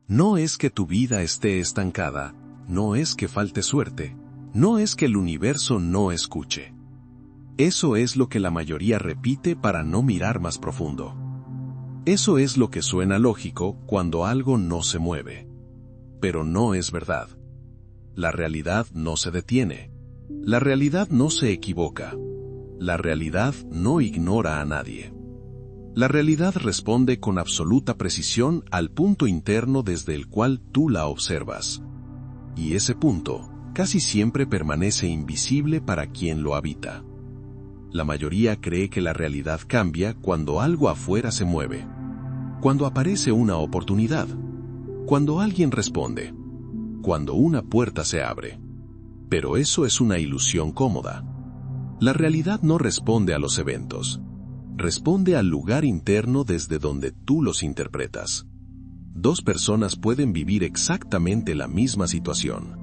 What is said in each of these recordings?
No es que tu vida esté estancada, no es que falte suerte, no es que el universo no escuche. Eso es lo que la mayoría repite para no mirar más profundo. Eso es lo que suena lógico cuando algo no se mueve. Pero no es verdad. La realidad no se detiene. La realidad no se equivoca. La realidad no ignora a nadie. La realidad responde con absoluta precisión al punto interno desde el cual tú la observas. Y ese punto casi siempre permanece invisible para quien lo habita. La mayoría cree que la realidad cambia cuando algo afuera se mueve. Cuando aparece una oportunidad. Cuando alguien responde. Cuando una puerta se abre. Pero eso es una ilusión cómoda. La realidad no responde a los eventos. Responde al lugar interno desde donde tú los interpretas. Dos personas pueden vivir exactamente la misma situación,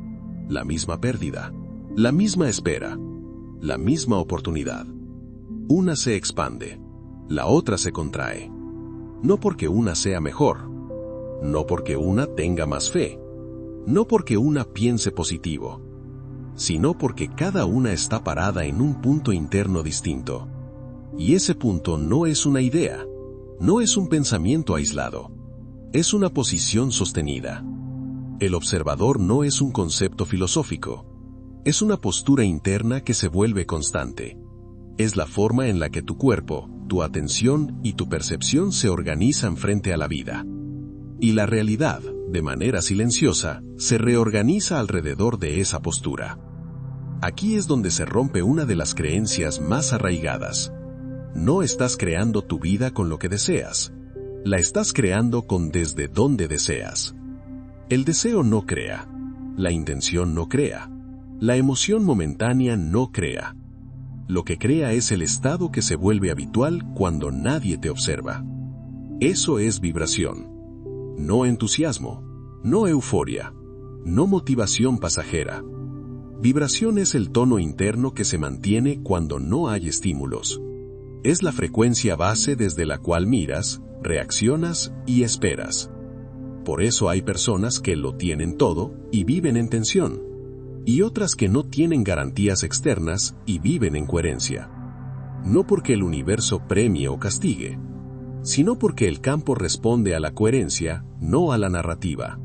la misma pérdida, la misma espera, la misma oportunidad. Una se expande, la otra se contrae. No porque una sea mejor, no porque una tenga más fe, no porque una piense positivo, sino porque cada una está parada en un punto interno distinto. Y ese punto no es una idea, no es un pensamiento aislado, es una posición sostenida. El observador no es un concepto filosófico, es una postura interna que se vuelve constante. Es la forma en la que tu cuerpo, tu atención y tu percepción se organizan frente a la vida. Y la realidad, de manera silenciosa, se reorganiza alrededor de esa postura. Aquí es donde se rompe una de las creencias más arraigadas. No estás creando tu vida con lo que deseas. La estás creando con desde dónde deseas. El deseo no crea. La intención no crea. La emoción momentánea no crea. Lo que crea es el estado que se vuelve habitual cuando nadie te observa. Eso es vibración. No entusiasmo. No euforia. No motivación pasajera. Vibración es el tono interno que se mantiene cuando no hay estímulos. Es la frecuencia base desde la cual miras, reaccionas y esperas. Por eso hay personas que lo tienen todo y viven en tensión, y otras que no tienen garantías externas y viven en coherencia. No porque el universo premie o castigue, sino porque el campo responde a la coherencia, no a la narrativa.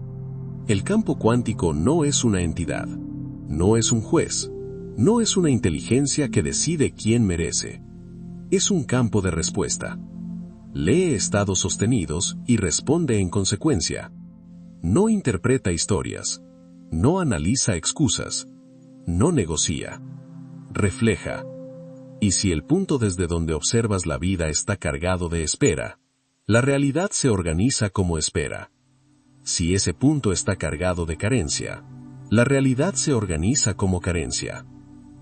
El campo cuántico no es una entidad, no es un juez, no es una inteligencia que decide quién merece. Es un campo de respuesta. Lee estados sostenidos y responde en consecuencia. No interpreta historias. No analiza excusas. No negocia. Refleja. Y si el punto desde donde observas la vida está cargado de espera, la realidad se organiza como espera. Si ese punto está cargado de carencia, la realidad se organiza como carencia.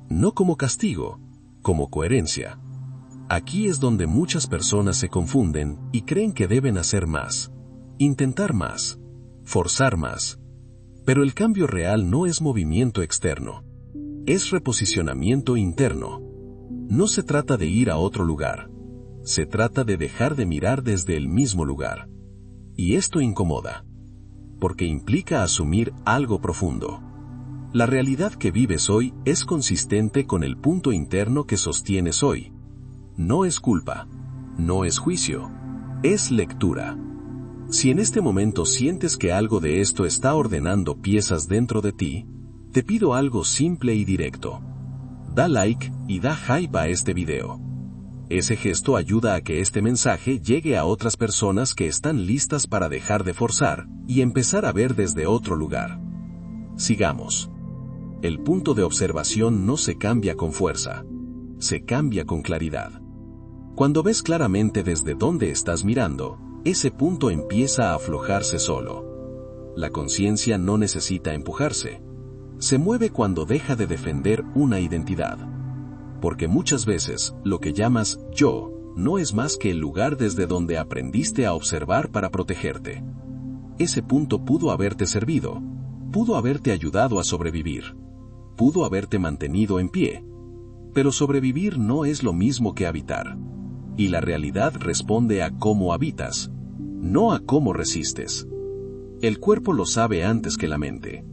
No como castigo, como coherencia. Aquí es donde muchas personas se confunden y creen que deben hacer más, intentar más, forzar más. Pero el cambio real no es movimiento externo, es reposicionamiento interno. No se trata de ir a otro lugar, se trata de dejar de mirar desde el mismo lugar. Y esto incomoda, porque implica asumir algo profundo. La realidad que vives hoy es consistente con el punto interno que sostienes hoy. No es culpa, no es juicio, es lectura. Si en este momento sientes que algo de esto está ordenando piezas dentro de ti, te pido algo simple y directo. Da like y da hype a este video. Ese gesto ayuda a que este mensaje llegue a otras personas que están listas para dejar de forzar y empezar a ver desde otro lugar. Sigamos. El punto de observación no se cambia con fuerza, se cambia con claridad. Cuando ves claramente desde dónde estás mirando, ese punto empieza a aflojarse solo. La conciencia no necesita empujarse. Se mueve cuando deja de defender una identidad. Porque muchas veces, lo que llamas yo, no es más que el lugar desde donde aprendiste a observar para protegerte. Ese punto pudo haberte servido, pudo haberte ayudado a sobrevivir, pudo haberte mantenido en pie. Pero sobrevivir no es lo mismo que habitar. Y la realidad responde a cómo habitas, no a cómo resistes. El cuerpo lo sabe antes que la mente.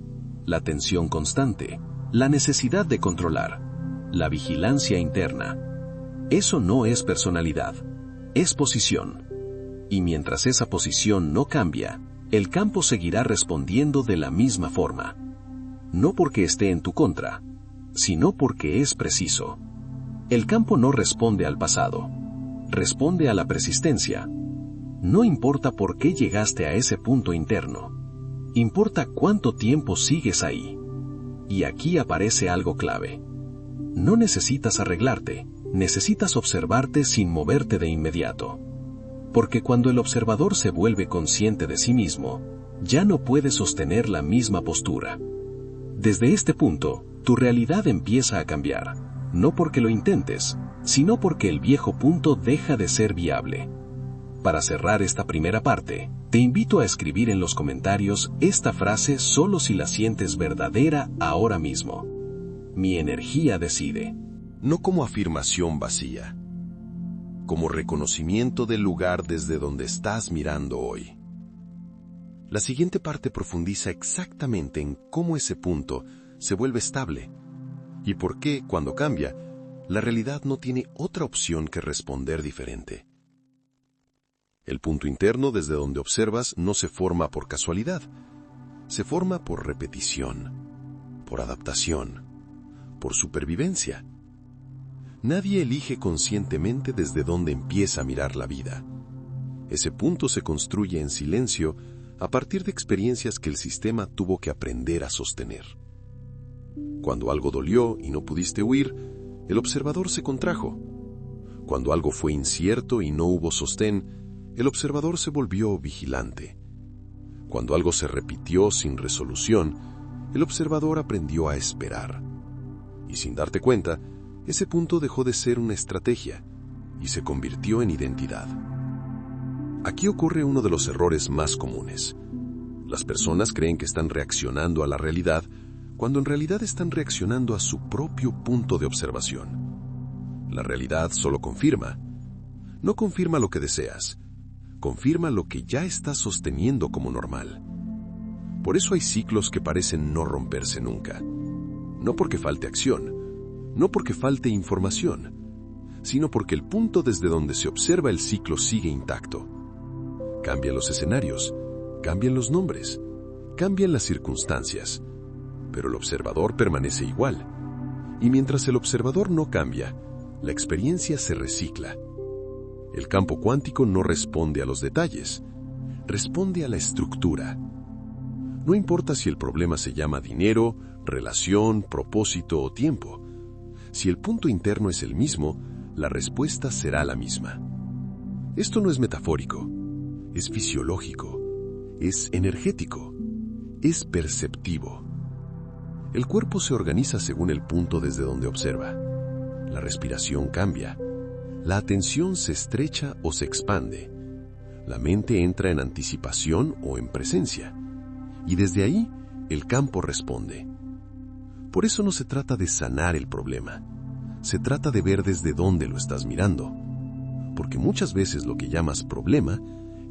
La tensión constante, la necesidad de controlar, la vigilancia interna. Eso no es personalidad, es posición. Y mientras esa posición no cambia, el campo seguirá respondiendo de la misma forma. No porque esté en tu contra, sino porque es preciso. El campo no responde al pasado, responde a la persistencia. No importa por qué llegaste a ese punto interno, importa cuánto tiempo sigues ahí. Y aquí aparece algo clave. No necesitas arreglarte, necesitas observarte sin moverte de inmediato. Porque cuando el observador se vuelve consciente de sí mismo, ya no puede sostener la misma postura. Desde este punto, tu realidad empieza a cambiar, no porque lo intentes, sino porque el viejo punto deja de ser viable. Para cerrar esta primera parte, te invito a escribir en los comentarios esta frase solo si la sientes verdadera ahora mismo. Mi energía decide. No como afirmación vacía, como reconocimiento del lugar desde donde estás mirando hoy. La siguiente parte profundiza exactamente en cómo ese punto se vuelve estable y por qué, cuando cambia, la realidad no tiene otra opción que responder diferente. El punto interno desde donde observas no se forma por casualidad, se forma por repetición, por adaptación, por supervivencia. Nadie elige conscientemente desde dónde empieza a mirar la vida. Ese punto se construye en silencio a partir de experiencias que el sistema tuvo que aprender a sostener. Cuando algo dolió y no pudiste huir, el observador se contrajo. Cuando algo fue incierto y no hubo sostén, el observador se volvió vigilante. Cuando algo se repitió sin resolución, el observador aprendió a esperar. Y sin darte cuenta, ese punto dejó de ser una estrategia y se convirtió en identidad. Aquí ocurre uno de los errores más comunes. Las personas creen que están reaccionando a la realidad cuando en realidad están reaccionando a su propio punto de observación. La realidad solo confirma. No confirma lo que deseas, confirma lo que ya estás sosteniendo como normal. Por eso hay ciclos que parecen no romperse nunca. No porque falte acción, no porque falte información, sino porque el punto desde donde se observa el ciclo sigue intacto. Cambian los escenarios, cambian los nombres, cambian las circunstancias, pero el observador permanece igual. Y mientras el observador no cambia, la experiencia se recicla. El campo cuántico no responde a los detalles, responde a la estructura. No importa si el problema se llama dinero, relación, propósito o tiempo. Si el punto interno es el mismo, la respuesta será la misma. Esto no es metafórico, es fisiológico, es energético, es perceptivo. El cuerpo se organiza según el punto desde donde observa. La respiración cambia, la atención se estrecha o se expande, la mente entra en anticipación o en presencia, y desde ahí el campo responde. Por eso no se trata de sanar el problema, se trata de ver desde dónde lo estás mirando, porque muchas veces lo que llamas problema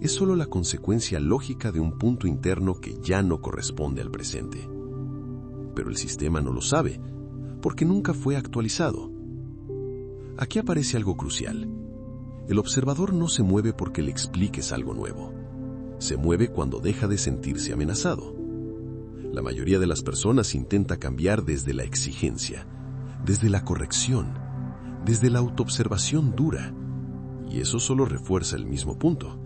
es solo la consecuencia lógica de un punto interno que ya no corresponde al presente. Pero el sistema no lo sabe, porque nunca fue actualizado. Aquí aparece algo crucial. El observador no se mueve porque le expliques algo nuevo. Se mueve cuando deja de sentirse amenazado. La mayoría de las personas intenta cambiar desde la exigencia, desde la corrección, desde la autoobservación dura. Y eso solo refuerza el mismo punto.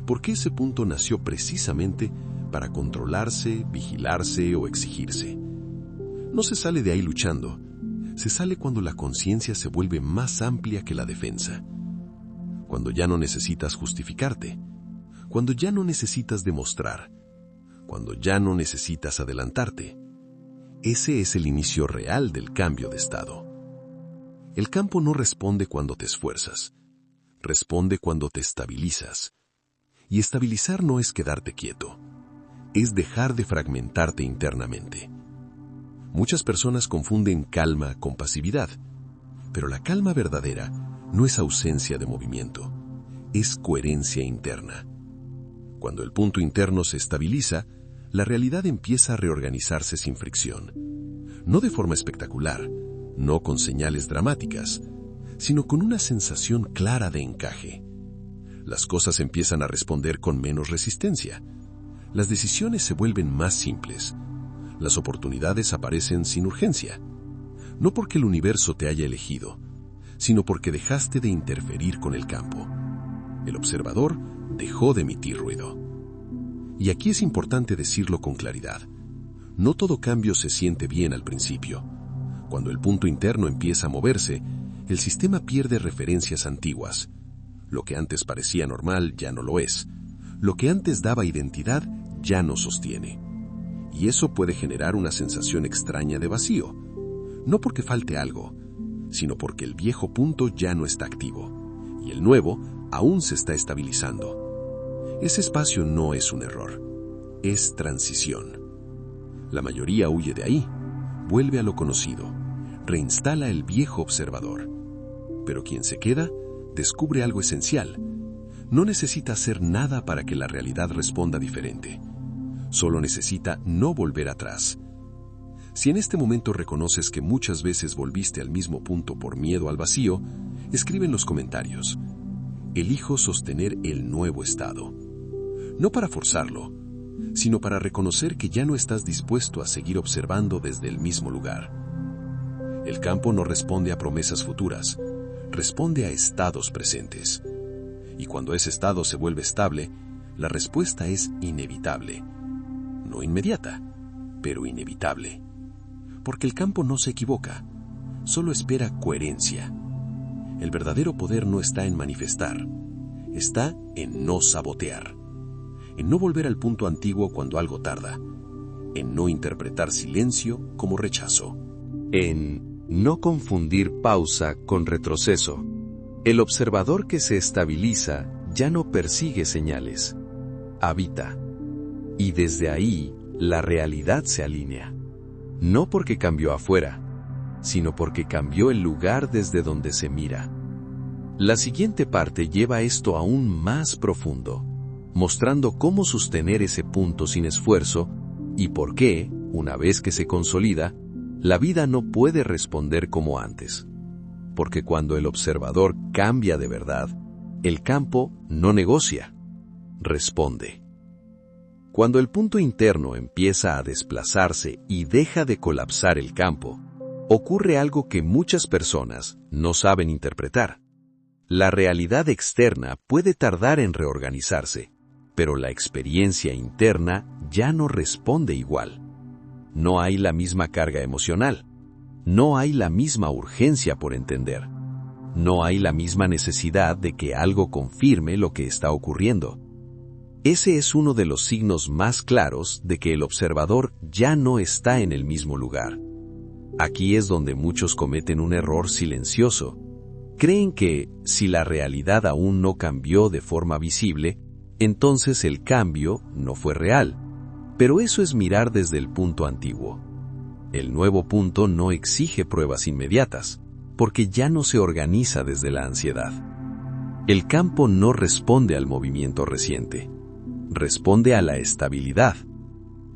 Porque ese punto nació precisamente para controlarse, vigilarse o exigirse. No se sale de ahí luchando. Se sale cuando la conciencia se vuelve más amplia que la defensa. Cuando ya no necesitas justificarte. Cuando ya no necesitas demostrar. Cuando ya no necesitas adelantarte. Ese es el inicio real del cambio de estado. El campo no responde cuando te esfuerzas. Responde cuando te estabilizas. Y estabilizar no es quedarte quieto. Es dejar de fragmentarte internamente. Muchas personas confunden calma con pasividad, pero la calma verdadera no es ausencia de movimiento, es coherencia interna. Cuando el punto interno se estabiliza, la realidad empieza a reorganizarse sin fricción. No de forma espectacular, no con señales dramáticas, sino con una sensación clara de encaje. Las cosas empiezan a responder con menos resistencia. Las decisiones se vuelven más simples. Las oportunidades aparecen sin urgencia. No porque el universo te haya elegido, sino porque dejaste de interferir con el campo. El observador dejó de emitir ruido. Y aquí es importante decirlo con claridad. No todo cambio se siente bien al principio. Cuando el punto interno empieza a moverse, el sistema pierde referencias antiguas. Lo que antes parecía normal ya no lo es. Lo que antes daba identidad ya no sostiene. Y eso puede generar una sensación extraña de vacío. No porque falte algo, sino porque el viejo punto ya no está activo, y el nuevo aún se está estabilizando. Ese espacio no es un error, es transición. La mayoría huye de ahí, vuelve a lo conocido, reinstala el viejo observador. Pero quien se queda, descubre algo esencial. No necesita hacer nada para que la realidad responda diferente. Solo necesita no volver atrás. Si en este momento reconoces que muchas veces volviste al mismo punto por miedo al vacío, escribe en los comentarios: elijo sostener el nuevo estado. No para forzarlo, sino para reconocer que ya no estás dispuesto a seguir observando desde el mismo lugar. El campo no responde a promesas futuras, responde a estados presentes. Y cuando ese estado se vuelve estable, la respuesta es inevitable. No inmediata, pero inevitable. Porque el campo no se equivoca, solo espera coherencia. El verdadero poder no está en manifestar, está en no sabotear, en no volver al punto antiguo cuando algo tarda, en no interpretar silencio como rechazo, en no confundir pausa con retroceso. El observador que se estabiliza ya no persigue señales, habita. Y desde ahí, la realidad se alinea. No porque cambió afuera, sino porque cambió el lugar desde donde se mira. La siguiente parte lleva esto aún más profundo, mostrando cómo sostener ese punto sin esfuerzo y por qué, una vez que se consolida, la vida no puede responder como antes. Porque cuando el observador cambia de verdad, el campo no negocia, responde. Cuando el punto interno empieza a desplazarse y deja de colapsar el campo, ocurre algo que muchas personas no saben interpretar. La realidad externa puede tardar en reorganizarse, pero la experiencia interna ya no responde igual. No hay la misma carga emocional, no hay la misma urgencia por entender, no hay la misma necesidad de que algo confirme lo que está ocurriendo. Ese es uno de los signos más claros de que el observador ya no está en el mismo lugar. Aquí es donde muchos cometen un error silencioso. Creen que, si la realidad aún no cambió de forma visible, entonces el cambio no fue real. Pero eso es mirar desde el punto antiguo. El nuevo punto no exige pruebas inmediatas, porque ya no se organiza desde la ansiedad. El campo no responde al movimiento reciente. Responde a la estabilidad.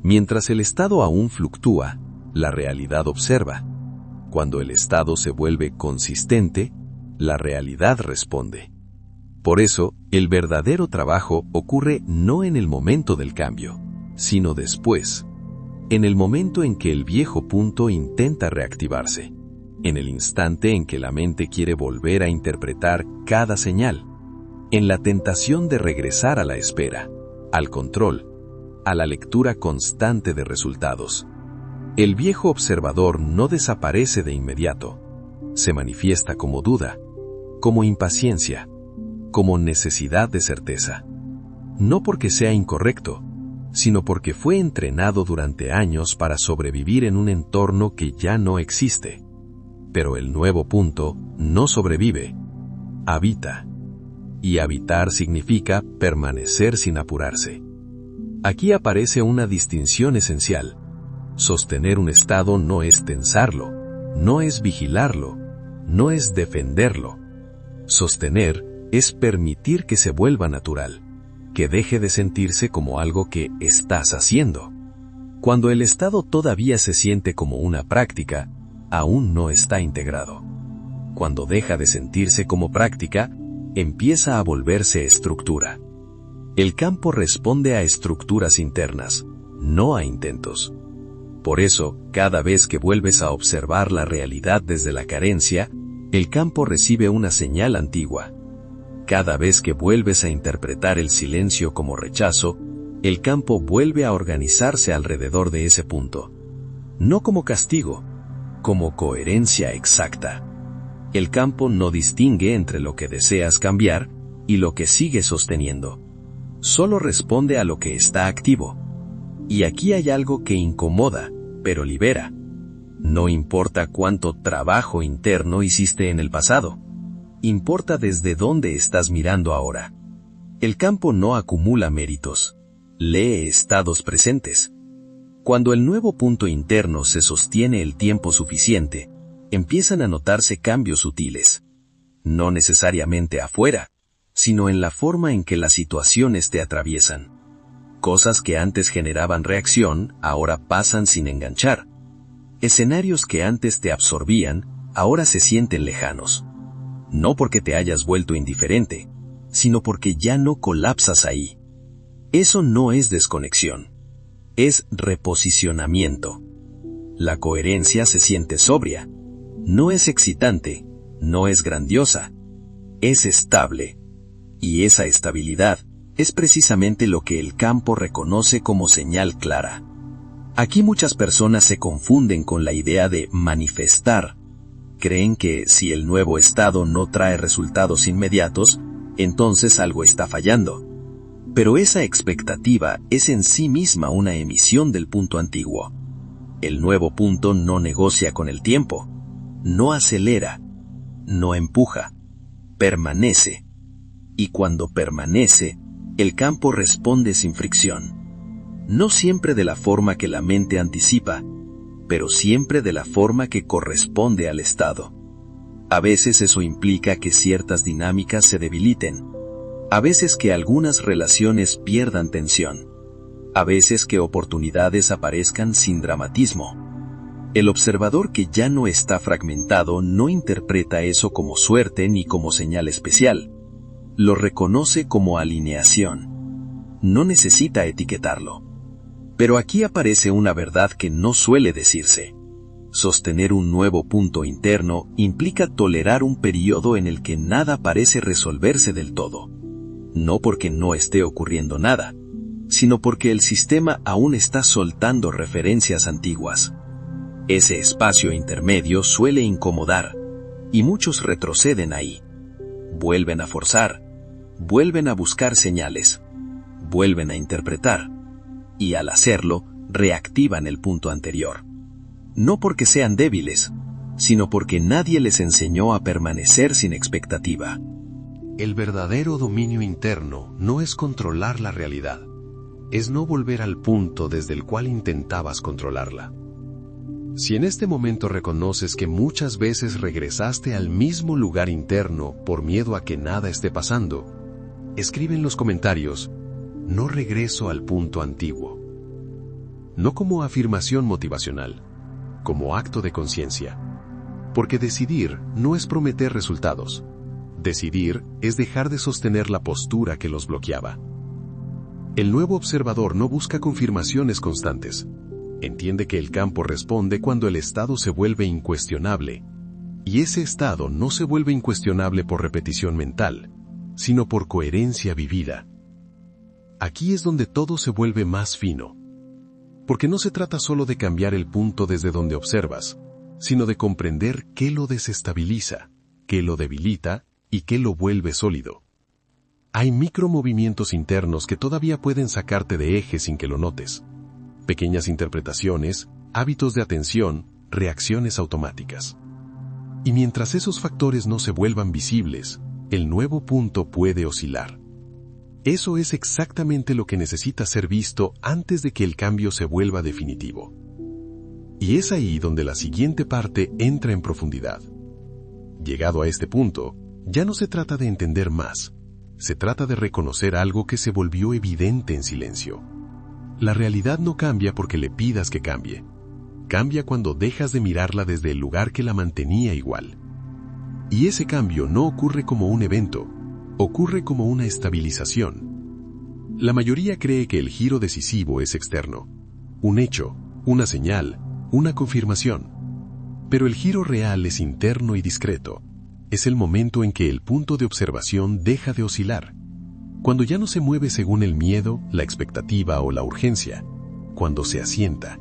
Mientras el estado aún fluctúa, la realidad observa. Cuando el estado se vuelve consistente, la realidad responde. Por eso, el verdadero trabajo ocurre no en el momento del cambio, sino después. En el momento en que el viejo punto intenta reactivarse. En el instante en que la mente quiere volver a interpretar cada señal. En la tentación de regresar a la espera, al control, a la lectura constante de resultados. El viejo observador no desaparece de inmediato. Se manifiesta como duda, como impaciencia, como necesidad de certeza. No porque sea incorrecto, sino porque fue entrenado durante años para sobrevivir en un entorno que ya no existe. Pero el nuevo punto no sobrevive, habita. Y habitar significa permanecer sin apurarse. Aquí aparece una distinción esencial. Sostener un estado no es tensarlo, no es vigilarlo, no es defenderlo. Sostener es permitir que se vuelva natural. que deje de sentirse como algo que estás haciendo. Cuando el estado todavía se siente como una práctica, aún no está integrado. Cuando deja de sentirse como práctica, empieza a volverse estructura. El campo responde a estructuras internas, no a intentos. Por eso, cada vez que vuelves a observar la realidad desde la carencia, el campo recibe una señal antigua. Cada vez que vuelves a interpretar el silencio como rechazo, el campo vuelve a organizarse alrededor de ese punto. No como castigo, como coherencia exacta. El campo no distingue entre lo que deseas cambiar y lo que sigues sosteniendo. Solo responde a lo que está activo. Y aquí hay algo que incomoda, pero libera. No importa cuánto trabajo interno hiciste en el pasado. Importa desde dónde estás mirando ahora. El campo no acumula méritos. Lee estados presentes. Cuando el nuevo punto interno se sostiene el tiempo suficiente, empiezan a notarse cambios sutiles. No necesariamente afuera, sino en la forma en que las situaciones te atraviesan. Cosas que antes generaban reacción, ahora pasan sin enganchar. Escenarios que antes te absorbían, ahora se sienten lejanos. No porque te hayas vuelto indiferente, sino porque ya no colapsas ahí. Eso no es desconexión. Es reposicionamiento. La coherencia se siente sobria. No es excitante, no es grandiosa. Es estable. Y esa estabilidad es precisamente lo que el campo reconoce como señal clara. Aquí muchas personas se confunden con la idea de manifestar. Creen que si el nuevo estado no trae resultados inmediatos, entonces algo está fallando. Pero esa expectativa es en sí misma una emisión del punto antiguo. El nuevo punto no negocia con el tiempo, no acelera, no empuja, permanece. Y cuando permanece, el campo responde sin fricción. No siempre de la forma que la mente anticipa, pero siempre de la forma que corresponde al estado. A veces eso implica que ciertas dinámicas se debiliten. A veces que algunas relaciones pierdan tensión. A veces que oportunidades aparezcan sin dramatismo. El observador que ya no está fragmentado no interpreta eso como suerte ni como señal especial. Lo reconoce como alineación. No necesita etiquetarlo. Pero aquí aparece una verdad que no suele decirse. Sostener un nuevo punto interno implica tolerar un periodo en el que nada parece resolverse del todo. No porque no esté ocurriendo nada, sino porque el sistema aún está soltando referencias antiguas. Ese espacio intermedio suele incomodar, y muchos retroceden ahí. Vuelven a forzar, vuelven a buscar señales, vuelven a interpretar, y al hacerlo, reactivan el punto anterior. No porque sean débiles, sino porque nadie les enseñó a permanecer sin expectativa. El verdadero dominio interno no es controlar la realidad, es no volver al punto desde el cual intentabas controlarla. Si en este momento reconoces que muchas veces regresaste al mismo lugar interno por miedo a que nada esté pasando, escribe en los comentarios, no regreso al punto antiguo. No como afirmación motivacional, como acto de conciencia. Porque decidir no es prometer resultados. Decidir es dejar de sostener la postura que los bloqueaba. El nuevo observador no busca confirmaciones constantes. Entiende que el campo responde cuando el estado se vuelve incuestionable. Y ese estado no se vuelve incuestionable por repetición mental, sino por coherencia vivida. Aquí es donde todo se vuelve más fino. Porque no se trata solo de cambiar el punto desde donde observas, sino de comprender qué lo desestabiliza, qué lo debilita y qué lo vuelve sólido. Hay micromovimientos internos que todavía pueden sacarte de eje sin que lo notes. Pequeñas interpretaciones, hábitos de atención, reacciones automáticas. Y mientras esos factores no se vuelvan visibles, el nuevo punto puede oscilar. Eso es exactamente lo que necesita ser visto antes de que el cambio se vuelva definitivo. Y es ahí donde la siguiente parte entra en profundidad. Llegado a este punto, ya no se trata de entender más, Se trata de reconocer algo que se volvió evidente en silencio. La realidad no cambia porque le pidas que cambie. Cambia cuando dejas de mirarla desde el lugar que la mantenía igual. Y ese cambio no ocurre como un evento, ocurre como una estabilización. La mayoría cree que el giro decisivo es externo, un hecho, una señal, una confirmación. Pero el giro real es interno y discreto. Es el momento en que el punto de observación deja de oscilar. Cuando ya no se mueve según el miedo, la expectativa o la urgencia. Cuando se asienta.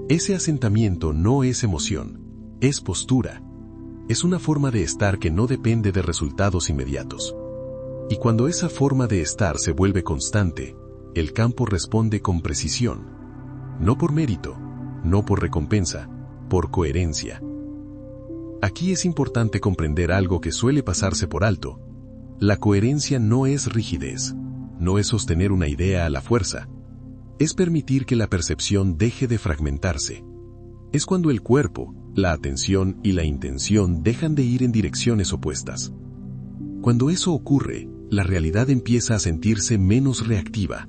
Ese asentamiento no es emoción, es postura. Es una forma de estar que no depende de resultados inmediatos. Y cuando esa forma de estar se vuelve constante, el campo responde con precisión. No por mérito, no por recompensa, por coherencia. Aquí es importante comprender algo que suele pasarse por alto. La coherencia no es rigidez, no es sostener una idea a la fuerza. Es permitir que la percepción deje de fragmentarse. Es cuando el cuerpo, la atención y la intención dejan de ir en direcciones opuestas. Cuando eso ocurre, la realidad empieza a sentirse menos reactiva.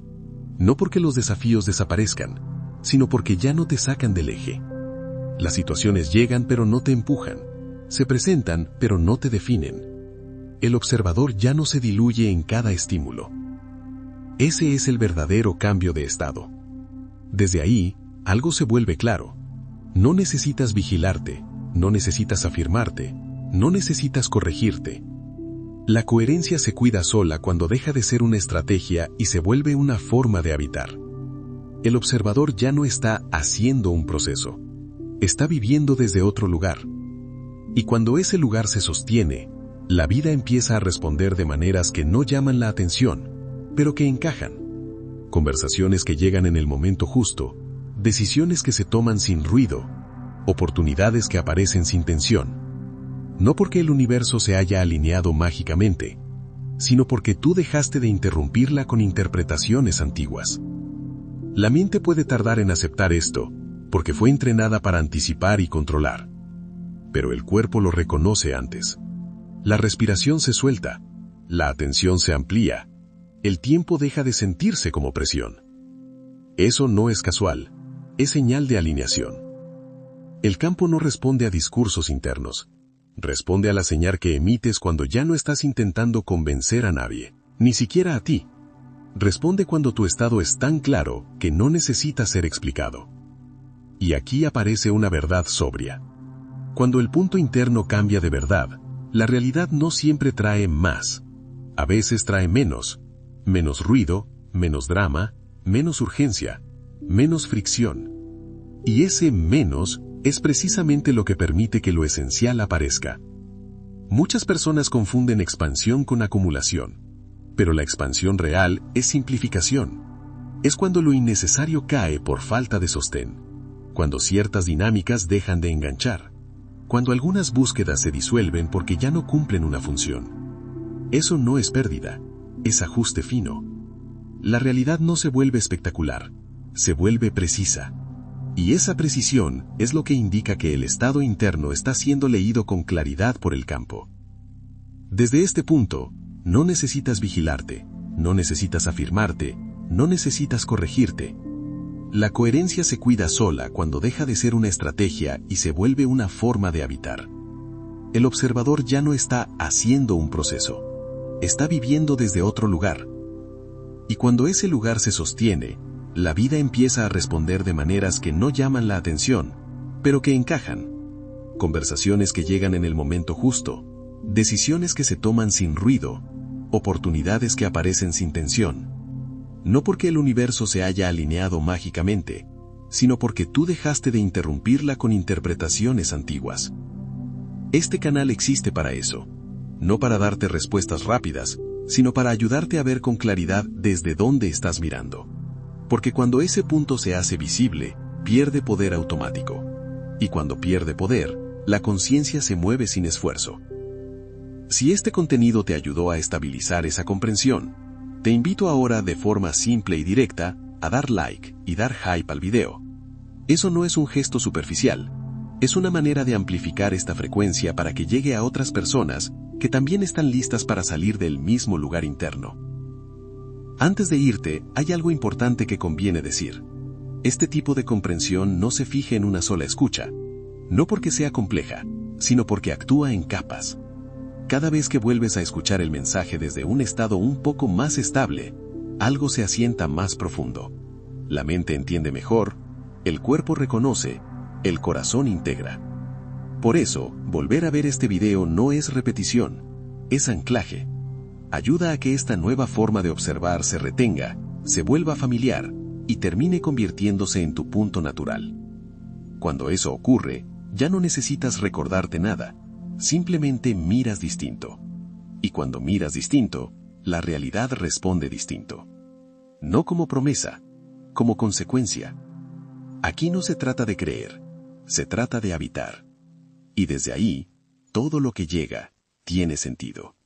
No porque los desafíos desaparezcan, sino porque ya no te sacan del eje. Las situaciones llegan pero no te empujan. Se presentan pero no te definen. El observador ya no se diluye en cada estímulo. Ese es el verdadero cambio de estado. Desde ahí, algo se vuelve claro. No necesitas vigilarte, no necesitas afirmarte, no necesitas corregirte. La coherencia se cuida sola cuando deja de ser una estrategia y se vuelve una forma de habitar. El observador ya no está haciendo un proceso, está viviendo desde otro lugar. Y cuando ese lugar se sostiene, la vida empieza a responder de maneras que no llaman la atención, pero que encajan. Conversaciones que llegan en el momento justo, decisiones que se toman sin ruido, oportunidades que aparecen sin tensión. No porque el universo se haya alineado mágicamente, sino porque tú dejaste de interrumpirla con interpretaciones antiguas. La mente puede tardar en aceptar esto, porque fue entrenada para anticipar y controlar. Pero el cuerpo lo reconoce antes. La respiración se suelta, la atención se amplía, el tiempo deja de sentirse como presión. Eso no es casual, es señal de alineación. El campo no responde a discursos internos, responde a la señal que emites cuando ya no estás intentando convencer a nadie, ni siquiera a ti. Responde cuando tu estado es tan claro que no necesita ser explicado. Y aquí aparece una verdad sobria. Cuando el punto interno cambia de verdad, la realidad no siempre trae más. A veces trae menos ruido, menos drama, menos urgencia, menos fricción. Y ese menos es precisamente lo que permite que lo esencial aparezca. Muchas personas confunden expansión con acumulación, pero la expansión real es simplificación. Es cuando lo innecesario cae por falta de sostén, cuando ciertas dinámicas dejan de enganchar, cuando algunas búsquedas se disuelven porque ya no cumplen una función. Eso no es pérdida, es ajuste fino. La realidad no se vuelve espectacular, se vuelve precisa. Y esa precisión es lo que indica que el estado interno está siendo leído con claridad por el campo. Desde este punto, no necesitas vigilarte, no necesitas afirmarte, no necesitas corregirte. La coherencia se cuida sola cuando deja de ser una estrategia y se vuelve una forma de habitar. El observador ya no está haciendo un proceso, está viviendo desde otro lugar. Y cuando ese lugar se sostiene, la vida empieza a responder de maneras que no llaman la atención, pero que encajan. Conversaciones que llegan en el momento justo, decisiones que se toman sin ruido, oportunidades que aparecen sin tensión. No porque el universo se haya alineado mágicamente, sino porque tú dejaste de interrumpirla con interpretaciones antiguas. Este canal existe para eso, no para darte respuestas rápidas, sino para ayudarte a ver con claridad desde dónde estás mirando. Porque cuando ese punto se hace visible, pierde poder automático. Y cuando pierde poder, la conciencia se mueve sin esfuerzo. Si este contenido te ayudó a estabilizar esa comprensión, te invito ahora de forma simple y directa a dar like y dar hype al video. Eso no es un gesto superficial, Es una manera de amplificar esta frecuencia para que llegue a otras personas que también están listas para salir del mismo lugar interno. Antes de irte, hay algo importante que conviene decir. Este tipo de comprensión no se fija en una sola escucha, no porque sea compleja, sino porque actúa en capas. Cada vez que vuelves a escuchar el mensaje desde un estado un poco más estable, algo se asienta más profundo. La mente entiende mejor, el cuerpo reconoce, el corazón integra. Por eso, volver a ver este video no es repetición, es anclaje. Ayuda a que esta nueva forma de observar se retenga, se vuelva familiar y termine convirtiéndose en tu punto natural. Cuando eso ocurre, ya no necesitas recordarte nada, simplemente miras distinto. Y cuando miras distinto, la realidad responde distinto. No como promesa, como consecuencia. Aquí no se trata de creer, se trata de habitar. Y desde ahí, todo lo que llega tiene sentido.